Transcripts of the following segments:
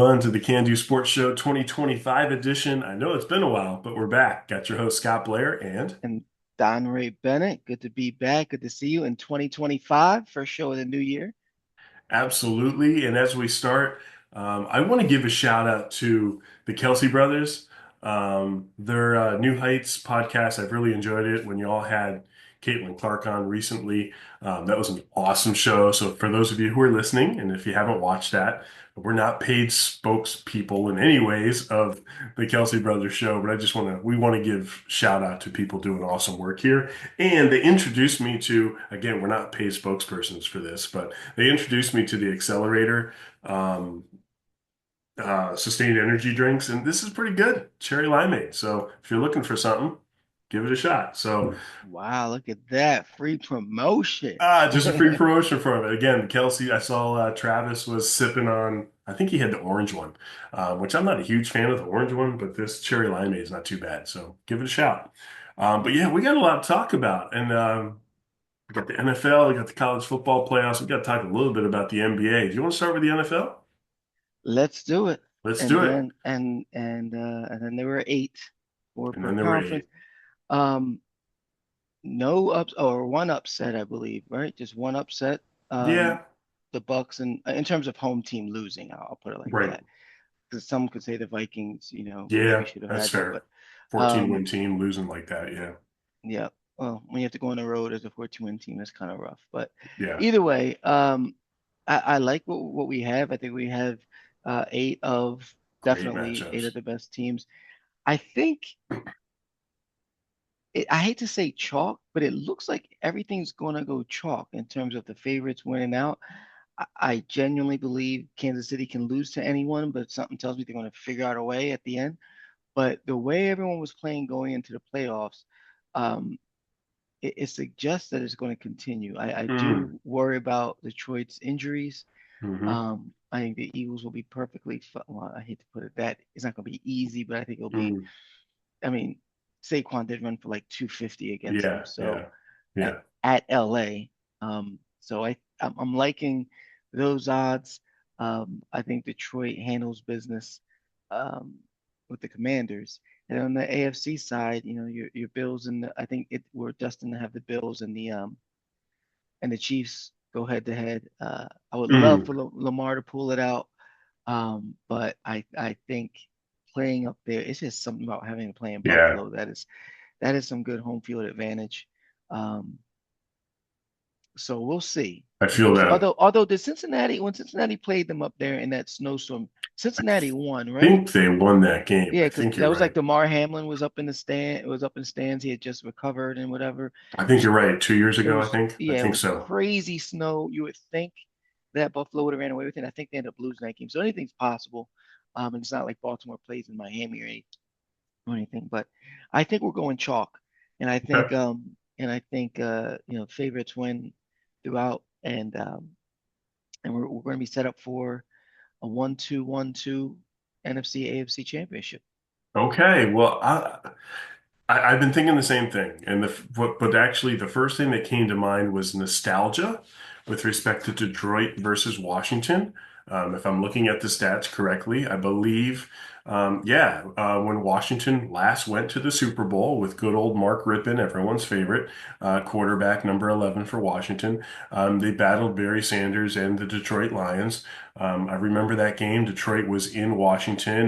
everyone, to the CANDU Sports Show 2025 edition. I know it's been a while, but we're back. Got your host, Scott Blair, and And Don Ray Bennett, good to be back. Good to see you in 2025, first show of the new year. absolutely. And as we start, I want to give a shout out to the Kelsey brothers. Their New Heights podcast, I've really enjoyed it when you all had Caitlin Clark on recently. That was an awesome show. So, for those of you who are listening, and if you haven't watched that, we're not paid spokespeople in any ways of the Kelsey Brothers show, but we want to give shout out to people doing awesome work here. And they introduced me to, again, we're not paid spokespersons for this, but they introduced me to the Accelerator um, sustained energy drinks, and this is pretty good, cherry limeade. So if you're looking for something, give it a shot. So Wow, look at that. Free promotion. just a free promotion for it. Again, Kelsey, I saw Travis was sipping on, I think he had the orange one, which I'm not a huge fan of the orange one, but this cherry limeade is not too bad. So give it a shot. But yeah, we got a lot to talk about. And we got the NFL, we got the college football playoffs. We got to talk a little bit about the NBA. Do you want to start with the NFL? Let's do it. Let's And do it. then and then there were eight for And per then there were conference. eight. Um, no ups or one upset, I believe, right? Just one upset. Um, Yeah, the Bucks and in terms of home team losing, I'll put it like right. that. Because some could say the Vikings, maybe Yeah, should have that's had that, fair. but 14 um, win team losing like that. Yeah. yeah. Well, when you have to go on the road as a 14-win team, that's kind of rough. But Yeah. either way, I like what we have. I think we have eight of Great definitely eight matchups. of the best teams. I think I hate to say chalk, but it looks like everything's going to go chalk in terms of the favorites winning out. I genuinely believe Kansas City can lose to anyone, but something tells me they're going to figure out a way at the end. But the way everyone was playing going into the playoffs, um, it suggests that it's going to continue. I Mm. do worry about Detroit's injuries. Hmm. I think the Eagles will be well, I hate to put it that it's not going to be easy, but I think it'll be. Mm. I mean, Saquon did run for like 250 against them, Yeah. so Yeah. at, Yeah. at LA. So I'm liking those odds. I think Detroit handles business um, with the Commanders. And on the AFC side, your Bills I think we're destined to have the Bills and the Chiefs go head to head. I would love Mm. for Lamar to pull it out, but I think playing up there, it's just something about having to play in Yeah. Buffalo that is some good home field advantage. Um, so we'll see. I We'll feel see. that. Although when Cincinnati played them up there in that snowstorm, I Cincinnati won, right? think they won that game. Yeah, I because think that you're was like right. Damar Hamlin was up in the stand, was up in stands. He had just recovered and whatever. I think you're right. 2 years It ago, I was think. I yeah, it think was so. crazy snow. You would think that Buffalo would have ran away with it. I think they ended up losing that game. So anything's possible. And it's not like Baltimore plays in Miami or anything. But I think we're going chalk. Okay. And I think favorites win throughout and we're going to be set up for a 1-2-1-2 NFC AFC championship. Okay. Well, I've been thinking the same thing, and but actually, the first thing that came to mind was nostalgia with respect to Detroit versus Washington. If I'm looking at the stats correctly, I believe, yeah, when Washington last went to the Super Bowl with good old Mark Rippon, everyone's favorite quarterback, number 11 for Washington, they battled Barry Sanders and the Detroit Lions. I remember that game. Detroit was in Washington,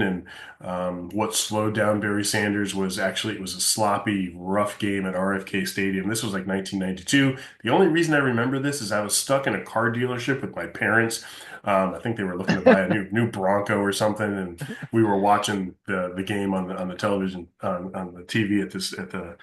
and what slowed down Barry Sanders was actually it was a sloppy, rough game at RFK Stadium. This was like 1992. The only reason I remember this is I was stuck in a car dealership with my parents. I think they were looking to buy a new Bronco or something, and we were watching the game on the television on the TV at the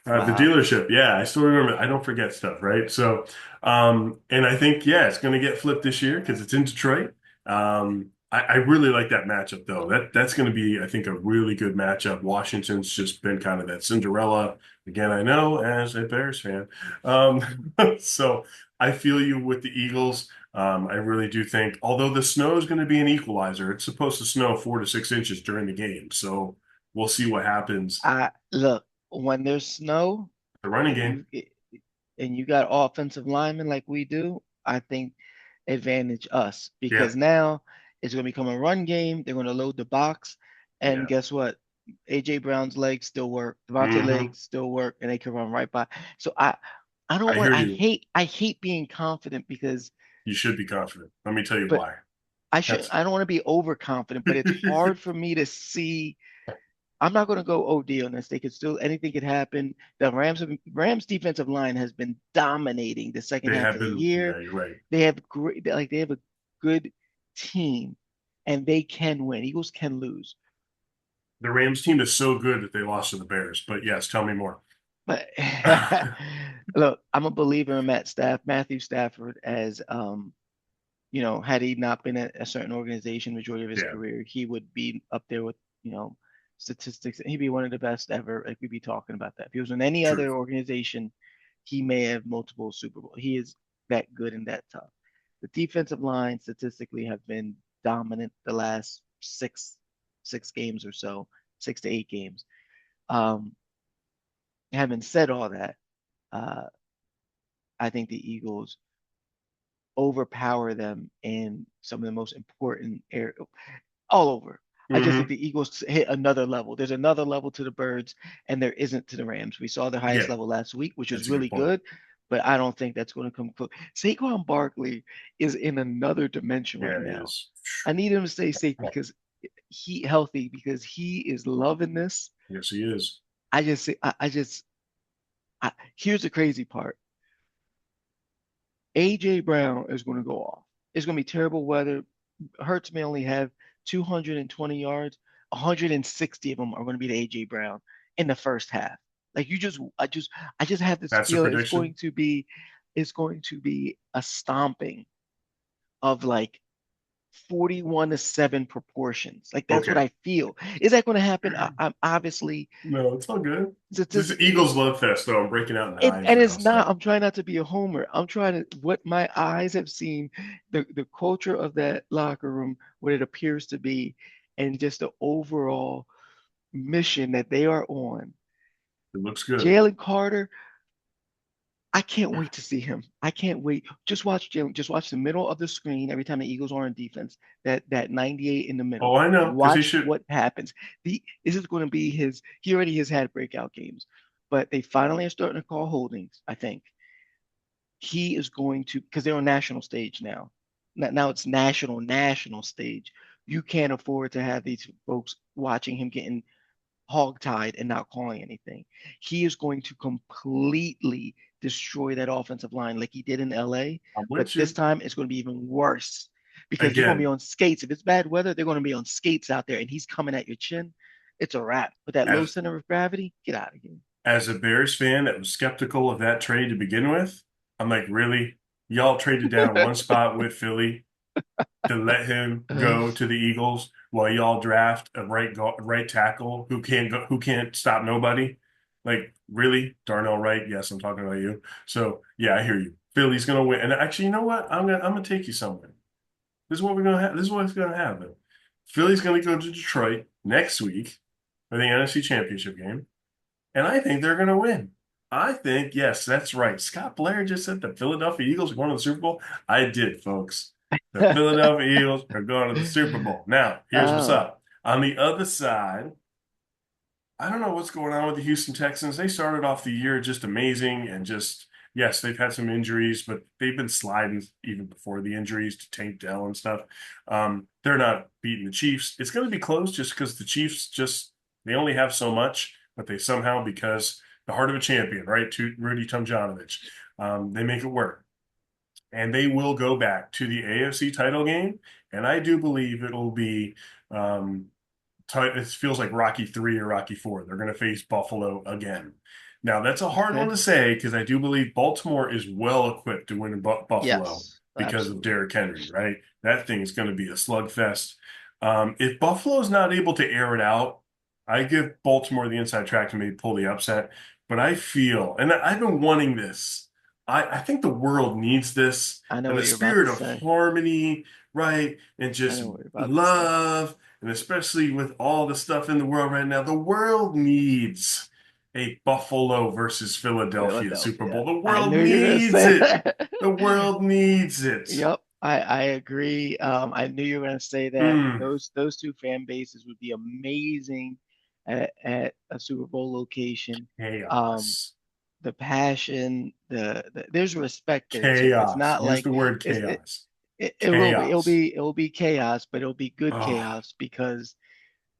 Wow. dealership. Yeah, I still remember. I don't forget stuff, right? So, and I think yeah, it's going to get flipped this year because it's in Detroit. I really like that matchup though. That's going to be, I think, a really good matchup. Washington's just been kind of that Cinderella. Again, I know as a Bears fan. So I feel you with the Eagles. I really do think, although the snow is going to be an equalizer, it's supposed to snow 4 to 6 inches during the game. So we'll see what happens. I look when there's snow The running and game. you got offensive linemen like we do, I think advantage us Yeah. because now It's going to become a run game. They're going to load the box. And Yeah. guess what? AJ Brown's legs still work. Devontae Hmm. legs still work, and they can run right by. So I don't I want. hear you. I hate being confident because, You should be confident. Let me tell you but why. I should. That's I don't want to be overconfident, but it's hard for me to see. I'm not going to go OD on this. They could still anything could happen. The Rams defensive line has been dominating the second they half have of the been. year. Yeah, you're right. They have great like they have a good team, and they can win. Eagles can lose, The Rams team is so good that they lost to the Bears. But yes, tell me more. but look, I'm a believer in Matthew Stafford as had he not been at a certain organization majority of his Yeah, career, he would be up there with, statistics. He'd be one of the best ever. Like we'd be talking about that. If he was in any other truth. organization, he may have multiple Super Bowl. He is that good and that tough. The defensive line statistically have been dominant the last six games or so, 6 to 8 games. Um, having said all that, uh, I think the Eagles overpower them in some of the most important areas all over. I just think Hmm. the Eagles hit another level. There's another level to the Birds, and there isn't to the Rams. We saw the highest Yeah, level last week, which is that's a good really point. good, but I don't think that's going to come close. Saquon Barkley is in another dimension right Yeah, he now. is. I need him to stay safe because he healthy because he is loving this. Yes, he is. I just say here's the crazy part. AJ Brown is going to go off. It's going to be terrible weather. Hurts may only have 220 yards. 160 of them are going to be to AJ Brown in the first half. Like I just have this That's a feel prediction. it's going to be a stomping of like 41-7 proportions. Like that's what Okay. I feel. Is that going to happen? I'm obviously No, it's all good. This is statistically Eagles love fest, though. I'm breaking out in it hives and now. it's not. So I'm trying not to be a homer. I'm trying to what my eyes have seen, the culture of that locker room, what it appears to be, and just the overall mission that they are on. it looks good. Jalen Carter, I can't wait to see him. I can't wait. Just watch Jalen. Just watch the middle of the screen every time the Eagles are on defense. That 98 in the Oh, middle. I know, because he Watch should. what happens. This is going to be his. He already has had breakout games, but they finally are starting to call holdings. I think he is going to because they're on national stage now. Now it's national stage. You can't afford to have these folks watching him getting hogtied and not calling anything. He is going to completely destroy that offensive line like he did in LA, I'm but with this you. time it's going to be even worse because they're going to be Again, on skates. If it's bad weather, they're going to be on skates out there and he's coming at your chin. It's a wrap. With that low as center of gravity, get out of here. as a Bears fan that was skeptical of that trade to begin with, I'm like, really? Y'all traded down one spot with Philly to let him go to the Eagles while y'all draft a right tackle who can't stop nobody. Like really, Darnell Wright? Yes, I'm talking about you. So yeah, I hear you. Philly's gonna win. And actually, you know what? I'm gonna take you somewhere. This is what we're gonna have. This is what's gonna happen. Philly's gonna go to Detroit next week for the NFC Championship game. And I think they're going to win. I think, yes, that's right. Scott Blair just said the Philadelphia Eagles are going to the Super Bowl. I did, folks. The Philadelphia Eagles are going to the Super Bowl. Now, here's what's Oh, up. On the other side, I don't know what's going on with the Houston Texans. They started off the year just amazing and just, yes, they've had some injuries, but they've been sliding even before the injuries to Tank Dell and stuff. They're not beating the Chiefs. It's going to be close just because the Chiefs they only have so much, but they somehow, because the heart of a champion, right, to Rudy Tomjanovich, they make it work. And they will go back to the AFC title game. And I do believe it'll be um, it feels like Rocky 3 or Rocky 4. They're going to face Buffalo again. Now, that's a hard one okay. to say because I do believe Baltimore is well equipped to win in Buffalo Yes, because of absolutely. Derrick Henry, right? That thing is going to be a slugfest. If Buffalo's not able to air it out, I give Baltimore the inside track to maybe pull the upset. But I feel, and I've been wanting this, I think the world needs this I know and the what you're about to spirit of say. harmony, right? And I just know what you're about to say. love and especially with all the stuff in the world right now, the world needs a Buffalo versus Philadelphia Super Philadelphia. Bowl. The I world knew you were gonna needs say it. that. The world needs it. Yep. I agree. I knew you were going to say that. Mm, Those two fan bases would be amazing at a Super Bowl location. Um, chaos. the passion, there's respect there too. It's Chaos. not Use like the word it's chaos. it will be Chaos. it'll be chaos, but it'll be good Oh, chaos because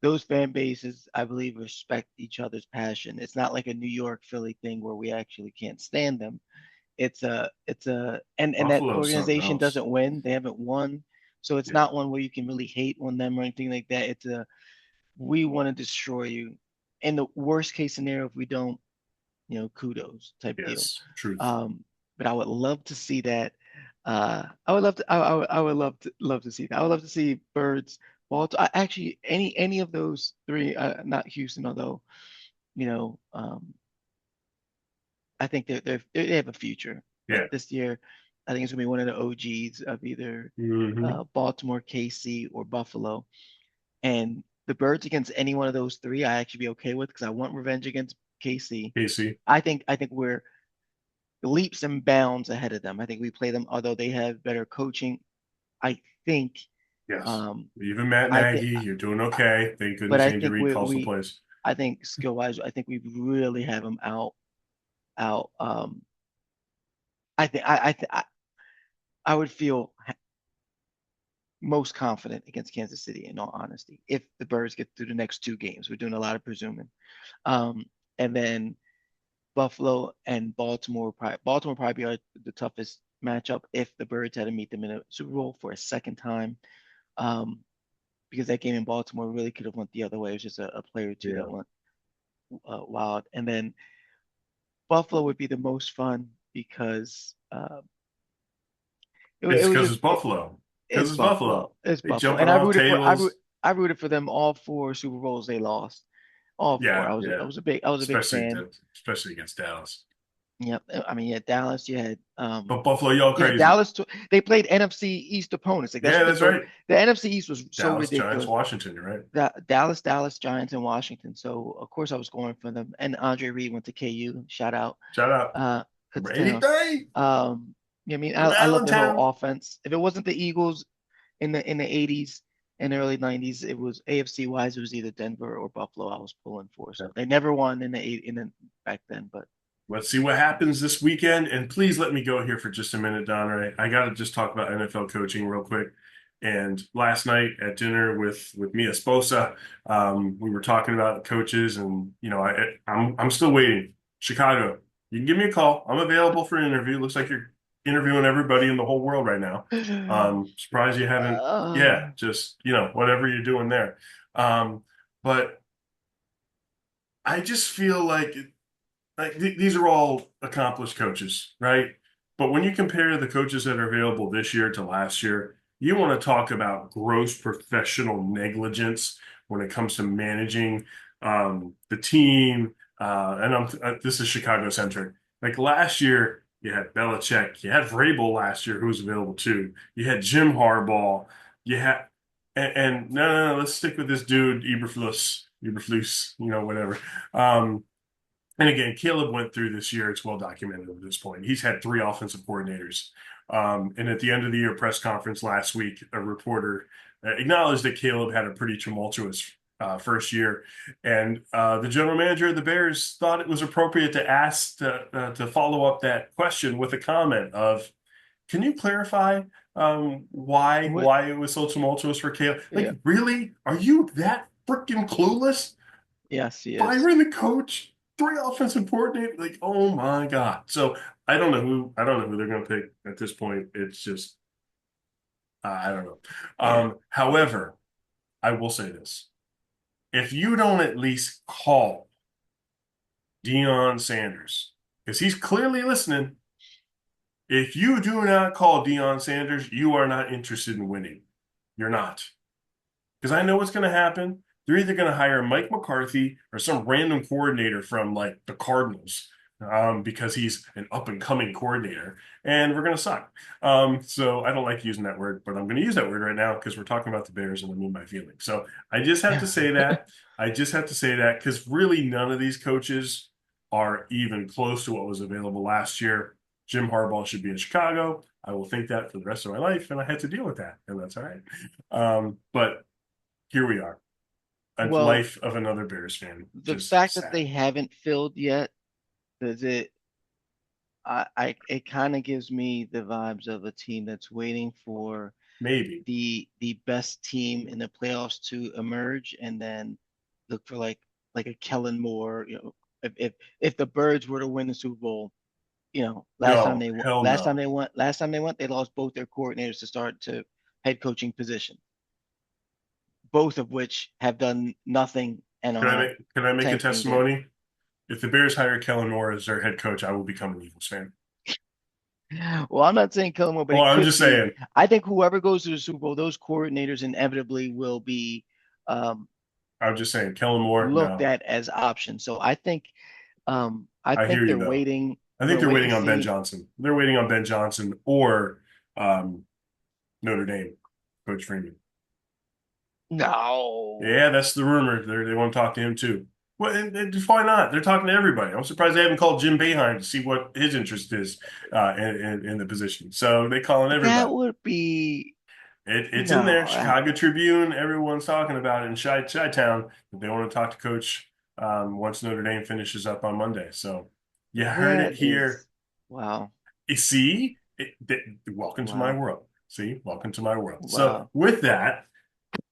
those fan bases, I believe, respect each other's passion. It's not like a New York Philly thing where we actually can't stand them. And that Buffalo's something organization else. doesn't win. They haven't won. So it's Yeah. not one where you can really hate on them or anything like that. It's a we want to destroy you. In the worst case scenario, if we don't, kudos type deal. Yes. Truth. Um, but I would love to see that. I would love to. I would love to see that. I would love to see Birds, Baltimore. Actually, any of those three. Not Houston, although you know. I think they have a future. But Yeah. this year, I think it's gonna be one of the OGs of either Hmm. Baltimore, KC, or Buffalo. And the Birds against any one of those three, I actually be okay with because I want revenge against KC. Casey. I think we're leaps and bounds ahead of them. I think we play them, although they have better coaching. I think, Yes. um, Even Matt I think, Nagy, you're doing okay. They couldn't but I change your think read calls the plays. I think skill wise, I think we really have them out. I think, I would feel most confident against Kansas City, in all honesty, if the Birds get through the next two games. We're doing a lot of presuming. Um, and then Buffalo and Baltimore probably are the toughest matchup if the Birds had to meet them in a Super Bowl for a second time. Um, because that game in Baltimore really could have went the other way. It was just a player or two Yeah. that went wild. And then Buffalo would be the most fun because it It's was because just it's Buffalo. Because it's it's Buffalo. Buffalo. It's They Buffalo. jumping And off tables. I rooted for them all four Super Bowls they lost. All four. Yeah, I yeah. was a big fan. Especially against Dallas. Yep. I mean, yeah, Dallas, you had But Buffalo, y'all yeah, crazy. they played NFC East opponents. Like that's Yeah, what that's right. the NFC East was so Dallas, Giants, ridiculous. Washington, you're right. Dallas Giants and Washington. So of course I was going for them. And Andre Reed went to KU. Shout out. Shout out. Kutztown. 83 I mean, from I love their Allentown. whole offense. If it wasn't the Eagles in the 80s and early 90s, it was AFC wise, it was either Denver or Buffalo I was pulling for. Yeah. So they never won in the back then, but Let's see what happens this weekend. And please let me go here for just a minute, Don. Right, I got to just talk about NFL coaching real quick. And last night at dinner with Mia Sposa, we were talking about coaches, and I'm still waiting. Chicago, you can give me a call. I'm available for an interview. Looks like you're interviewing everybody in the whole world right now. Surprised you haven't. Yeah, uh, just whatever you're doing there. But I just feel like these are all accomplished coaches, right? But when you compare the coaches that are available this year to last year, you want to talk about gross professional negligence when it comes to managing the team. This is Chicago centric. Like last year, you had Belichick, you had Vrabel last year, who was available too. You had Jim Harbaugh, you had, and no, let's stick with this dude, Eberflus, whatever. Um, and again, Caleb went through this year. It's well documented at this point. He's had three offensive coordinators. And at the end of the year press conference last week, a reporter acknowledged that Caleb had a pretty tumultuous first year. And the general manager of the Bears thought it was appropriate to ask to follow up that question with a comment of, can you clarify what? why it was so tumultuous for Caleb? Like, Yeah. really? Are you that freaking clueless? Yes, he is. Firing the coach, three offensive coordinators, like, oh my God. So I don't know who they're gonna pick at this point. It's just I don't know. Yeah. However, I will say this. If you don't at least call Deion Sanders, because he's clearly listening, if you do not call Deion Sanders, you are not interested in winning. You're not. Because I know what's going to happen. They're either going to hire Mike McCarthy or some random coordinator from like the Cardinals because he's an up and coming coordinator, and we're going to suck. So I don't like using that word, but I'm going to use that word right now because we're talking about the Bears and I mean my feelings. So I just have to say that. I just have to say that because really none of these coaches are even close to what was available last year. Jim Harbaugh should be in Chicago. I will think that for the rest of my life, and I had to deal with that, and that's all right. But here we are, a Well, life of another Bears fan. the Just fact that they sad. haven't filled yet, does it? It kind of gives me the vibes of a team that's waiting for Maybe. the best team in the playoffs to emerge, and then look for like a Kellen Moore. If the Birds were to win the Super Bowl, No, hell no. last time they went, they lost both their coordinators to start to head coaching position, both of which have done nothing and are Can I make a tanking their. testimony? If the Bears hire Kellen Moore as their head coach, I will become an Eagles fan. Well, I'm not saying Kellen Moore, but Well, it I'm could just be. saying. I think whoever goes to the Super Bowl, those coordinators inevitably will be um, I'm just saying. Kellen Moore, looked no. at as options. So I I think hear you they're though. waiting. I We're think gonna they're wait and waiting on Ben see. Johnson. They're waiting on Ben Johnson or um, Notre Dame, Coach Freeman. No, Yeah, that's the rumor. They want to talk to him too. Well, and why not? They're talking to everybody. I'm surprised they haven't called Jim Boeheim to see what his interest is in the position. So they calling that everybody. would be It's in there. no. Chicago Tribune. Everyone's talking about it in Chi-Town. They want to talk to Coach once Notre Dame finishes up on Monday. So you heard it That here. is wow, You see, welcome to my wow, world. See, welcome to my world. So wow. with that,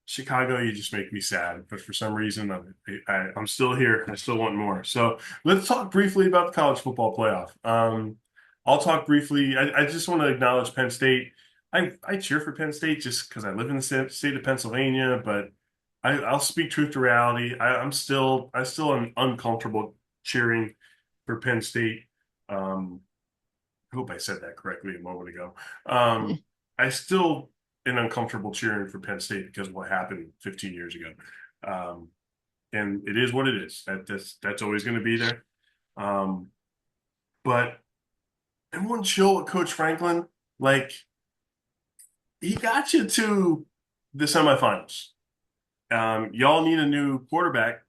Chicago, you just make me sad. But for some reason, I'm still here. I still want more. So let's talk briefly about the college football playoff. I'll talk briefly. I just want to acknowledge Penn State. I cheer for Penn State just because I live in the state of Pennsylvania, but I'll speak truth to reality. I still am uncomfortable cheering for Penn State. Um, I hope I said that correctly a moment ago. I still am uncomfortable cheering for Penn State because of what happened 15 years ago. Um, and it is what it is. That's always going to be there. Um, but everyone chill with Coach Franklin. Like he got you to the semifinals. Y'all need a new quarterback.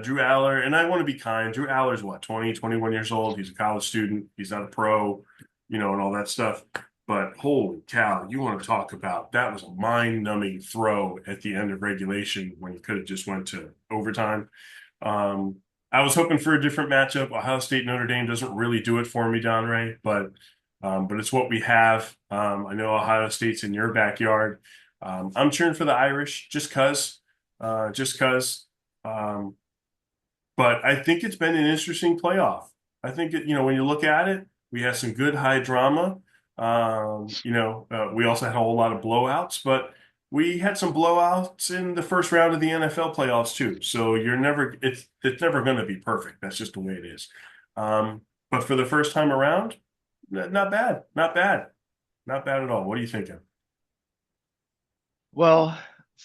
Drew Aller, and I want to be kind. Drew Aller's what, 20, 21 years old. He's a college student. He's not a pro, and all that stuff. But holy cow, you want to talk about that was a mind-numbing throw at the end of regulation when you could have just went to overtime. Um, I was hoping for a different matchup. Ohio State Notre Dame doesn't really do it for me, Don Ray, but it's what we have. I know Ohio State's in your backyard. I'm cheering for the Irish just cause. Um, but I think it's been an interesting playoff. I think when you look at it, we have some good high drama. We also had a whole lot of blowouts, but we had some blowouts in the first round of the NFL playoffs too. So it's never going to be perfect. That's just the way it is. But for the first time around, not bad, not bad, not bad at all. What are you thinking? Well,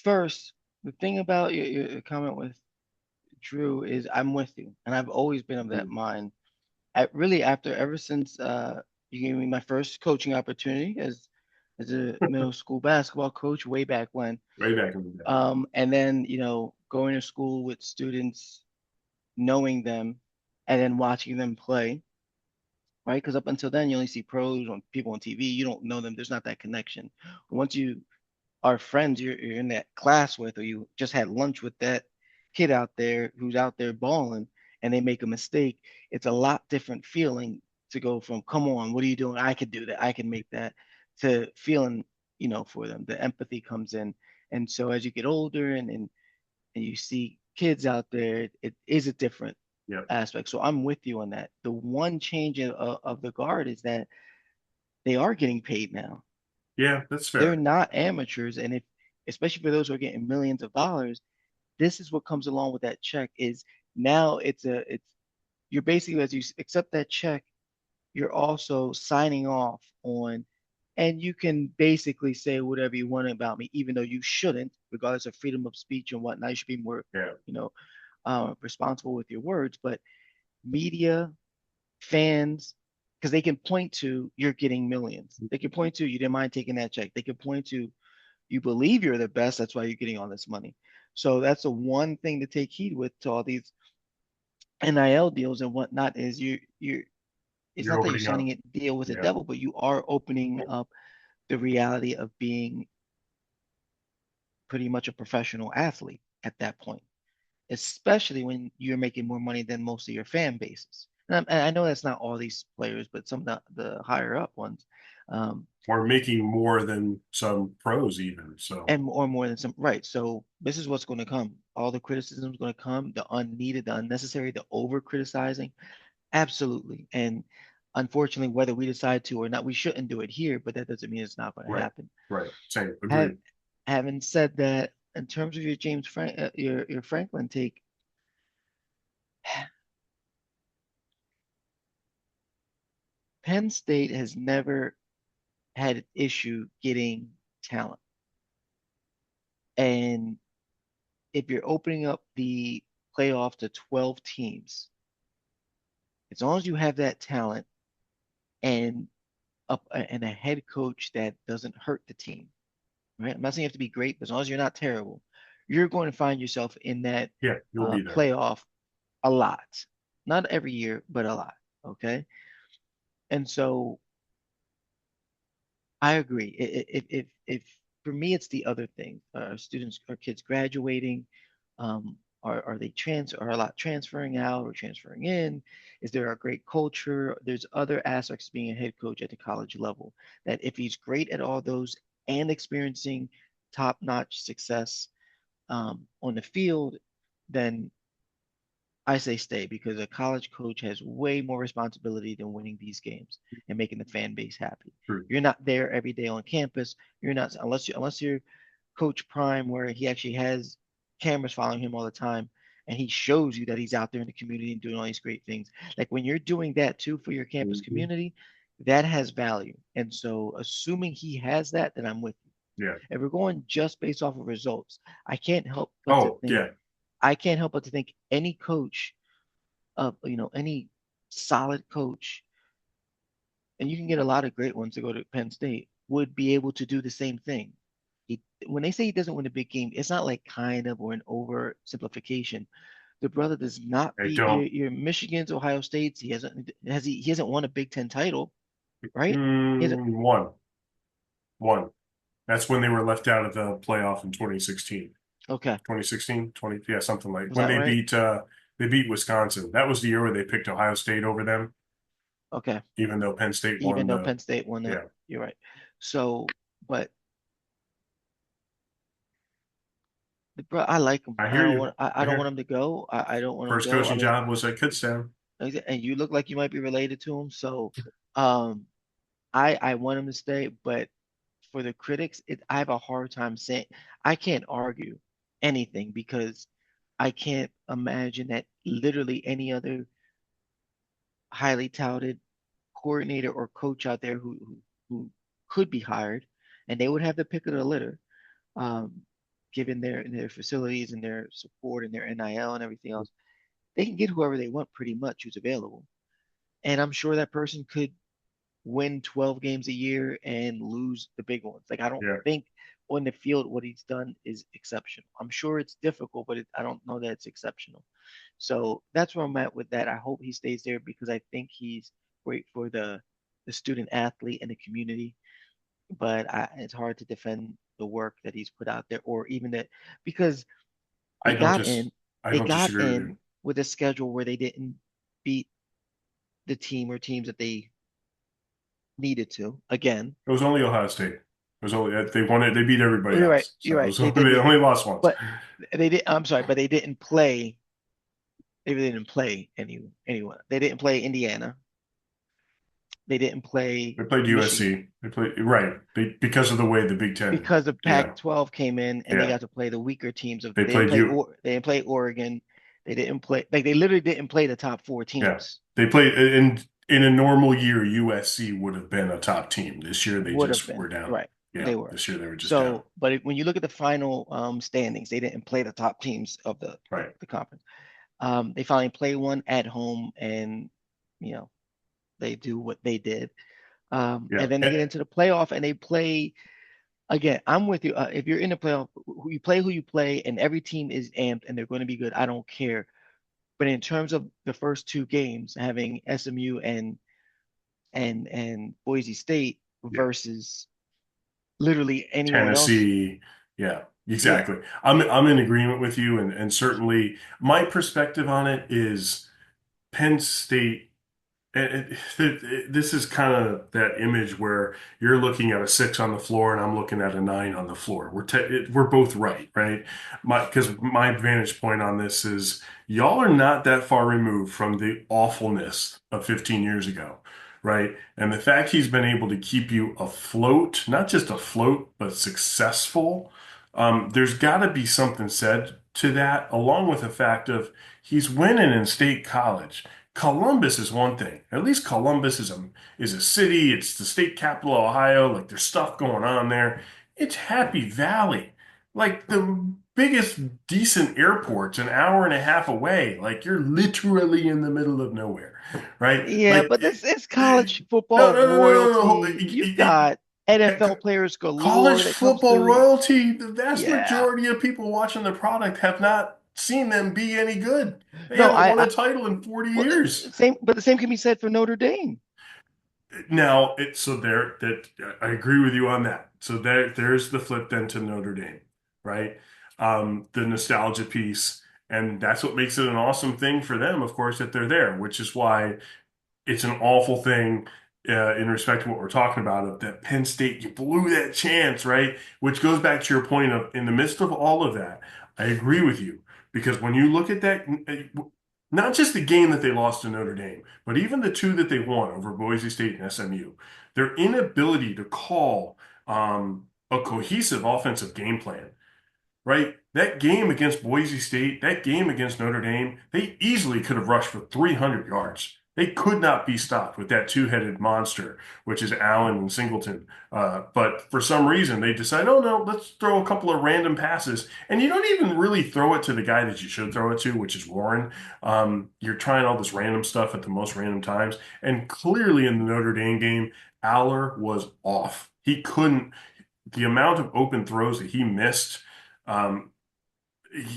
first, the thing about your comment with Drew is I'm with you, and I've always been of that mind. Really, ever since you gave me my first coaching opportunity as a middle school basketball coach way back when, Way back in the day. and then going to school with students, knowing them, and then watching them play, right? Because up until then, you only see pros on people on TV. You don't know them. There's not that connection. Once you are friends you're in that class with, or you just had lunch with that kid out there who's out there balling, and they make a mistake, it's a lot different feeling to go from, come on, what are you doing? I could do that. I can make that, to feeling, for them. The empathy comes in. And so as you get older and you see kids out there, it is a different Yep. aspect. So I'm with you on that. The one change of the guard is that they are getting paid now. Yeah, that's They're fair. not amateurs, and if especially for those who are getting millions of dollars, this is what comes along with that check. Is now it's you're basically, as you accept that check, you're also signing off on, and you can basically say whatever you want about me, even though you shouldn't, regardless of freedom of speech and whatnot. You should be more, Yeah. you know, responsible with your words. But media, fans, because they can point to you're getting millions. They can point to you didn't mind taking that check. They can point to you believe you're the best. That's why you're getting all this money. So that's the one thing to take heed with to all these NIL deals and whatnot is you. it's You're not that you're opening signing up. a deal with the Yeah. devil, but you are opening up the reality of being pretty much a professional athlete at that point, especially when you're making more money than most of your fan bases. And I know that's not all these players, but some of the higher up ones, um, Or making more than some pros even. So and or more than some. Right. So this is what's going to come. All the criticism is going to come, the unneeded, the unnecessary, the over criticizing. Absolutely. And unfortunately, whether we decide to or not, we shouldn't do it here, but that doesn't mean it's not going to right, happen. right. Same. Have, Agreed. having said that, in terms of your your Franklin take, Penn State has never had an issue getting talent. And if you're opening up the playoff to 12 teams, as long as you have that talent and and a head coach that doesn't hurt the team, right? I'm not saying you have to be great, but as long as you're not terrible, you're going to find yourself in that Yeah, you'll be there. playoff a lot. Not every year, but a lot. Okay. And so I agree. If for me, it's the other thing. Students or kids graduating? Are they are a lot transferring out or transferring in? Is there a great culture? There's other aspects of being a head coach at the college level that if he's great at all those and experiencing top-notch success on the field, then I say stay because a college coach has way more responsibility than winning these games and making the fan base happy. True. You're not there every day on campus. You're not unless you're Coach Prime, where he actually has cameras following him all the time, and he shows you that he's out there in the community and doing all these great things. Like when you're doing that too for your campus Mhm. community, that has value. And so, assuming he has that, then I'm with you. Yeah. If we're going just based off of results, I can't help but to Oh, think yeah. I can't help but to think any coach any solid coach, and you can get a lot of great ones to go to Penn State, would be able to do the same thing. When they say he doesn't win a big game, it's not like kind of or an oversimplification. The brother does not I beat don't. your Michigan's, Ohio State's. He hasn't won a Big Ten title, right? He hasn't. One. One. That's when they were left out of the playoff in 2016. Okay, 2016, 20, yeah, something like was when that right? they beat Wisconsin. That was the year where they picked Ohio State over them, Okay, even though Penn State even won though the Penn State won it, yeah. you're right. So, but I like him. I hear you. I I don't want hear him to go. I don't want him to first go. I coaching mean, job was at Kutztown. and you look like you might be related to him. So, um, I want him to stay, but for the critics, I have a hard time saying I can't argue anything because I can't imagine that literally any other highly touted coordinator or coach out there who could be hired, and they would have the pick of the litter, um, given their facilities and their support and their NIL and everything else. They can get whoever they want pretty much who's available. And I'm sure that person could win 12 games a year and lose the big ones. Like I don't Yeah, think on the field what he's done is exceptional. I'm sure it's difficult, but I don't know that it's exceptional. So that's where I'm at with that. I hope he stays there because I think he's great for the student athlete and the community. But it's hard to defend the work that he's put out there, or even that because they I don't got just in, I they don't got disagree with you. in with a schedule where they didn't beat the team or teams that they needed to. Again, It was only Ohio State. It was only they won it. They beat oh, everybody you're right. else. So You're it right. was They only, did they beat, only lost once. but they did. I'm sorry, but they didn't play. They really didn't play anyone. They didn't play Indiana. They didn't play They played Michigan USC. They played right because of the way the Big Ten. because the Yeah, Pac-12 came in and they yeah. got to play the weaker teams of. They They didn't played play. you. They didn't play Oregon. They didn't play. Like they literally didn't play the top four Yeah, teams. they played in a normal year. USC would have been a top team. This year they Would have just been were down. right. Yeah, They were. this year they were just down. So, but when you look at the final standings, they didn't play the top teams of Right. the conference. They finally play one at home, and you know they do what they did. Yeah. And then they get into the playoff and they play again. I'm with you. If you're in the playoff, who you play, and every team is amped and they're going to be good. I don't care. But in terms of the first two games, having SMU and and Boise State Yeah. versus literally anyone else. Tennessee. Yeah, Yeah. exactly. I'm in agreement with you, and certainly my perspective on it is Penn State. This is kind of that image where you're looking at a six on the floor and I'm looking at a nine on the floor. We're both right, right? Because my vantage point on this is y'all are not that far removed from the awfulness of 15 years ago, right? And the fact he's been able to keep you afloat, not just afloat, but successful, there's got to be something said to that, along with the fact of he's winning in state college. Columbus is one thing. At least Columbus is a city. It's the state capital of Ohio. Like there's stuff going on there. It's Happy Valley. Like the biggest decent airport's an hour and a half away. Like you're literally in the middle of nowhere, right? Yeah, Like but this is college no, football no, no, no, no, no. royalty. You've got NFL players College galore that comes football through. royalty, the vast Yeah. majority of people watching the product have not seen them be any good. They No, haven't won a title in 40 well, years. same, but the same can be said for Notre Dame. Now, so there that I agree with you on that. So there's the flip then to Notre Dame, right? The nostalgia piece, and that's what makes it an awesome thing for them, of course, that they're there, which is why it's an awful thing in respect to what we're talking about of that Penn State, you blew that chance, right? Which goes back to your point of in the midst of all of that, I agree with you because when you look at that, not just the game that they lost to Notre Dame, but even the two that they won over Boise State and SMU, their inability to call a cohesive offensive game plan, right? That game against Boise State, that game against Notre Dame, they easily could have rushed for 300 yards. They could not be stopped with that two-headed monster, which is Allen and Singleton. But for some reason, they decide, oh no, let's throw a couple of random passes. And you don't even really throw it to the guy that you should throw it to, which is Warren. You're trying all this random stuff at the most random times. And clearly in the Notre Dame game, Aller was off. He couldn't, the amount of open throws that he missed. Um,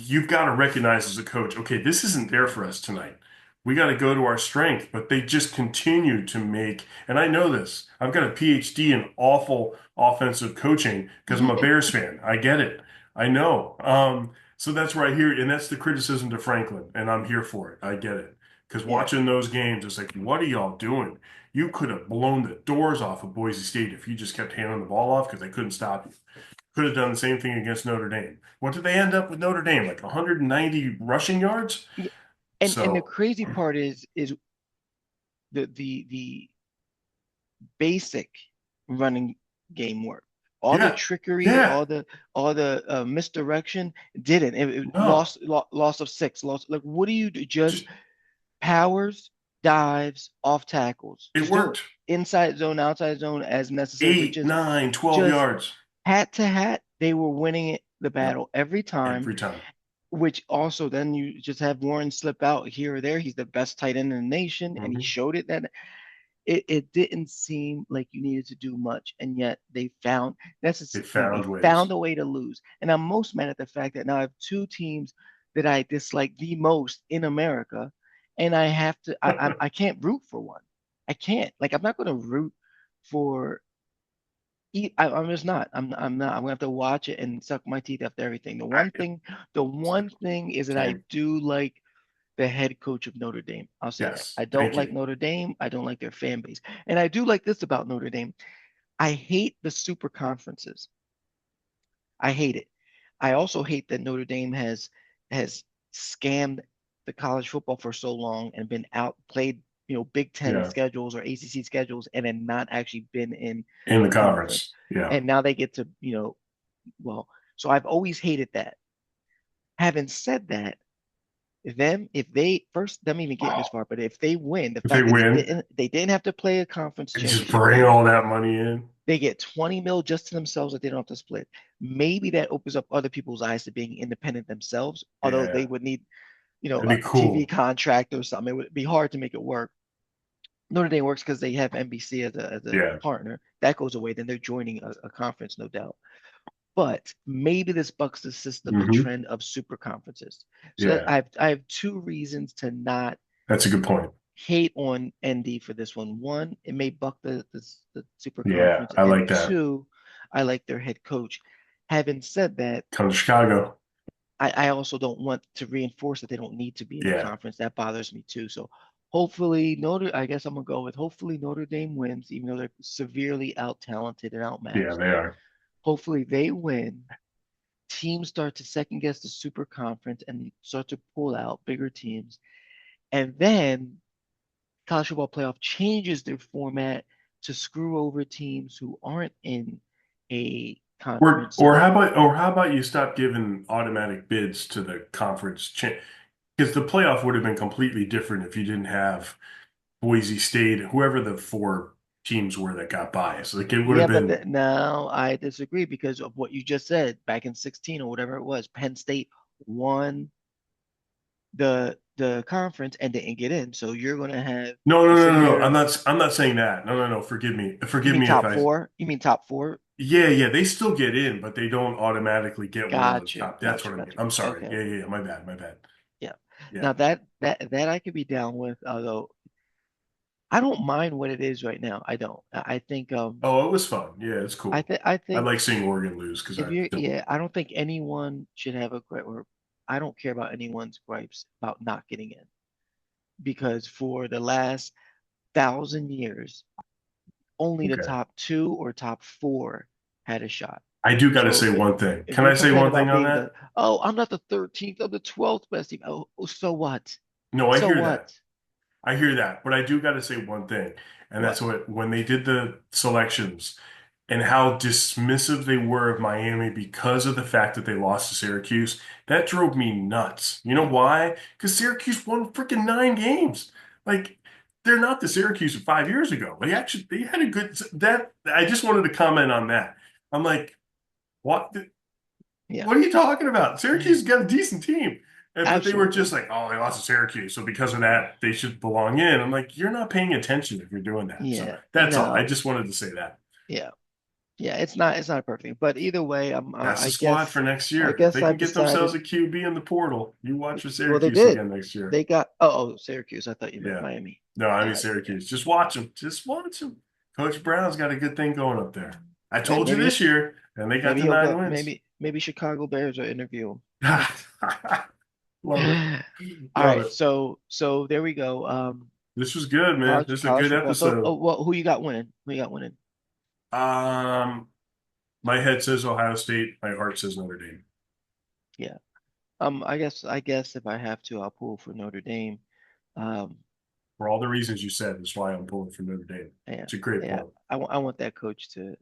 you've got to recognize as a coach, okay, this isn't there for us tonight. We got to go to our strength, but they just continue to make, and I know this. I've got a PhD in awful offensive coaching because I'm a Bears fan. I get it. I know. So that's right here, and that's the criticism to Franklin, and I'm here for it. I get it. Because Yeah. watching those games, it's like, what are y'all doing? You could have blown the doors off of Boise State if you just kept handing the ball off because they couldn't stop you. Could have done the same thing against Notre Dame. What did they end up with Notre Dame? Like 190 rushing yards? Yeah. And the So, crazy part is the basic running game work. All the yeah, trickery, yeah, all the misdirection didn't. It no, loss of six, loss. Like, what do you do? Just just powers, dives, off tackles. it Just do it. worked. Inside zone, outside zone as necessary, but 8, 9, 12 just yards hat to hat, they were winning the yep, battle every time. every time. Which also then you just have Warren slip out here or there. He's the best tight end in the nation, and he Hmm. showed it that it didn't seem like you needed to do much, and yet they found that's They the thing. They found found ways. a way to lose, and I'm most mad at the fact that now I have two teams that I dislike the most in America, and I have to I can't root for one. I can't. Like I'm not going to root for. I'm just not. I'm not. I'm gonna have to watch it and suck my teeth after everything. The one thing is that I Same. do like the head coach of Notre Dame. I'll say that. Yes, I don't thank like you. Notre Dame. I don't like their fan base. And I do like this about Notre Dame. I hate the super conferences. I hate it. I also hate that Notre Dame has scammed the college football for so long and been outplayed, Big Ten Yeah, schedules or ACC schedules, and then not actually been in in the the conference. conference. Yeah, And now they get to, well, so I've always hated that. Having said that, if they first them even getting this far, but if they win, the if they fact that win, they didn't have to play a conference just championship bring game, all that money in. they get 20 mil just to themselves that they don't have to split. Maybe that opens up other people's eyes to being independent themselves, although they Yeah, would need, it'd a be TV cool. contract or something. It would be hard to make it work. Notre Dame works because they have NBC as a Yeah. partner. That goes away, then they're joining a conference, no doubt. But maybe this bucks the system, the Hmm. trend of super conferences. So that Yeah, I have two reasons to not that's a good point. hate on ND for this one. One, it may buck the super Yeah, conference, I and like that. two, I like their head coach. Having said that, Come to Chicago. I also don't want to reinforce that they don't need to be in the Yeah, conference. That bothers me too. So hopefully I guess I'm gonna go with hopefully Notre Dame wins, even though they're severely out talented and yeah, outmatched. they are. Hopefully they win. Teams start to second guess the super conference and start to pull out bigger teams. And then college football playoff changes their format to screw over teams who aren't in a conference. So that Or how about you stop giving automatic bids to the conference because the playoff would have been completely different if you didn't have Boise State, whoever the four teams were that got by. So like it would yeah, have but been now I disagree because of what you just said back in 16 or whatever it was. Penn State won the conference and didn't get in. So you're gonna have no, no, a no, no, no. severe I'm not saying that. No, no, no. Forgive me. you Forgive mean me if top I four? You mean top four? yeah, yeah, they still get in, but they don't automatically get one of the Gotcha, top. That's gotcha, what I mean. gotcha. I'm sorry. Okay, Yeah, okay. yeah, yeah. My bad. My bad. Yeah. Yeah. Now that I could be down with, although I don't mind what it is right now. I don't. I think Oh, it was fun. Yeah, it's cool. I I think like seeing Oregon lose because if I you don't. yeah, I don't think anyone should have a gripe or I don't care about anyone's gripes about not getting in because for the last 1,000 years, only the Okay. top two or top four had a shot. I do got to So say one thing. if Can you're I say complaining one about thing on being the, that? oh, I'm not the 13th, I'm the 12th best team. Oh, so what? No, I So hear that. what? I hear that, but I do got to say one thing, and What? that's what when they did the selections and how dismissive they were of Miami because of the fact that they lost to Syracuse, that drove me nuts. You know Yeah. why? Because Syracuse won freaking 9 games. Like they're not the Syracuse of 5 years ago. They had a good that. I just wanted to comment on that. I'm like, what? Yeah. What are you talking about? Syracuse has got a decent team. But they were just Absolutely. like, oh, they lost to Syracuse. So because of that, they should belong in. I'm like, you're not paying attention if you're doing that. So Yeah. that's all. I No. just wanted to say that. Yeah. Yeah. It's not a perfect, but either way, That's the squad for next I year. If they guess can I've get themselves decided. a QB in the portal, you watch for Well, they Syracuse did. again next year. They got. Syracuse. I thought you meant Yeah. Miami. No, I mean Yeah. Syracuse. Just watch them. Just watch them. Coach Brown's got a good thing going up there. I told you Maybe this year, and they got maybe the he'll nine go. wins. Maybe Chicago Bears will interview Love it. him. All Love right. it. So there we go. This was good, man. This is a College good football. So episode. well, who you got winning? Who you got winning? Um, my head says Ohio State. My heart says Notre Dame. Yeah. I guess if I have to, I'll pull for Notre Dame. Um, For all the reasons you said, that's why I'm pulling for Notre Dame. yeah, It's a great yeah. point. I want that coach to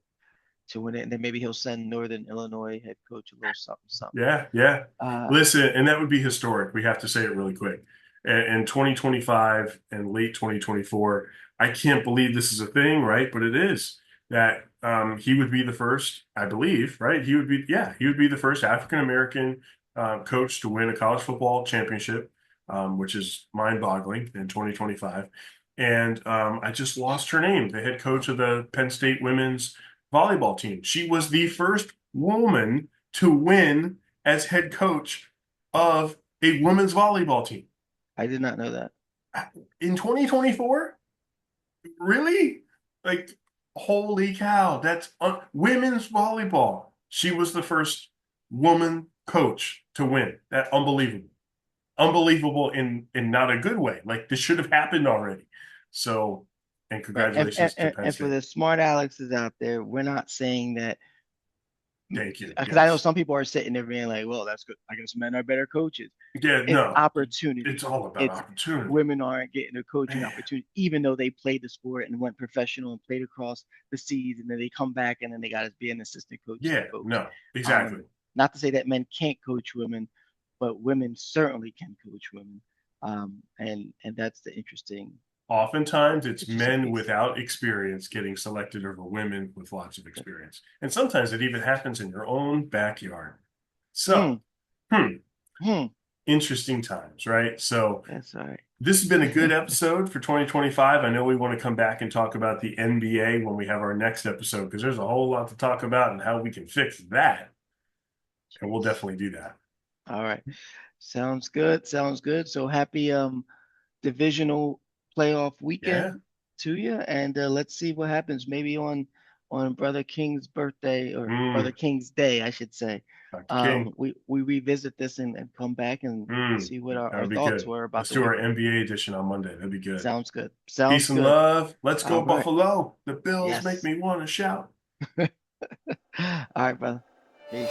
win it, and then maybe he'll send Northern Illinois head coach a little something something. Yeah, yeah. Uh, Listen, and that would be historic. We have to say it really quick. In 2025 and late 2024, I can't believe this is a thing, right? But it is that he would be the first, I believe, right? He would be the first African American coach to win a college football championship, which is mind-boggling in 2025. And I just lost her name, the head coach of the Penn State women's volleyball team. She was the first woman to win as head coach of a women's volleyball team I did not know that. in 2024. Really? Like, holy cow! That's women's volleyball. She was the first woman coach to win. That unbelievable, unbelievable in not a good way. Like this should have happened already. So, and congratulations to Penn And for State. the smart Alexes out there, we're not saying that Thank you. because I know Yes. some people are sitting there being like, well, that's good. I guess men are better coaches. Yeah. It's No. It's opportunity. all about It's opportunity. women aren't getting a coaching Man. opportunity, even though they played the sport and went professional and played across the seas, and then they come back and then they got to be an assistant coach to Yeah. folks. No. Exactly. Not to say that men can't coach women, but women certainly can coach women, and that's the Oftentimes, it's interesting men piece. without experience getting selected over women with lots of experience. And sometimes it even happens in your own backyard. Hmm. So, hmm, Hmm. interesting times, right? So, That's all right. this has been a good episode for 2025. I know we want to come back and talk about the NBA when we have our next episode because there's a whole lot to talk about and how we can fix that. And we'll Jeez. definitely do that. All right. Sounds good. Sounds good. So happy divisional playoff Yeah. weekend to you, and let's see what happens. Maybe on Brother King's birthday or Brother Mm, King's Day, I should say. Dr. King. We revisit this and come back and see what That our would be thoughts good. were about Let's the do our weekend. NBA edition on Monday. That'd be good. Sounds good. Peace Sounds and good. love. Let's go All right. Buffalo. The Bills make Yes. me want to shout. All right, brother. Peace.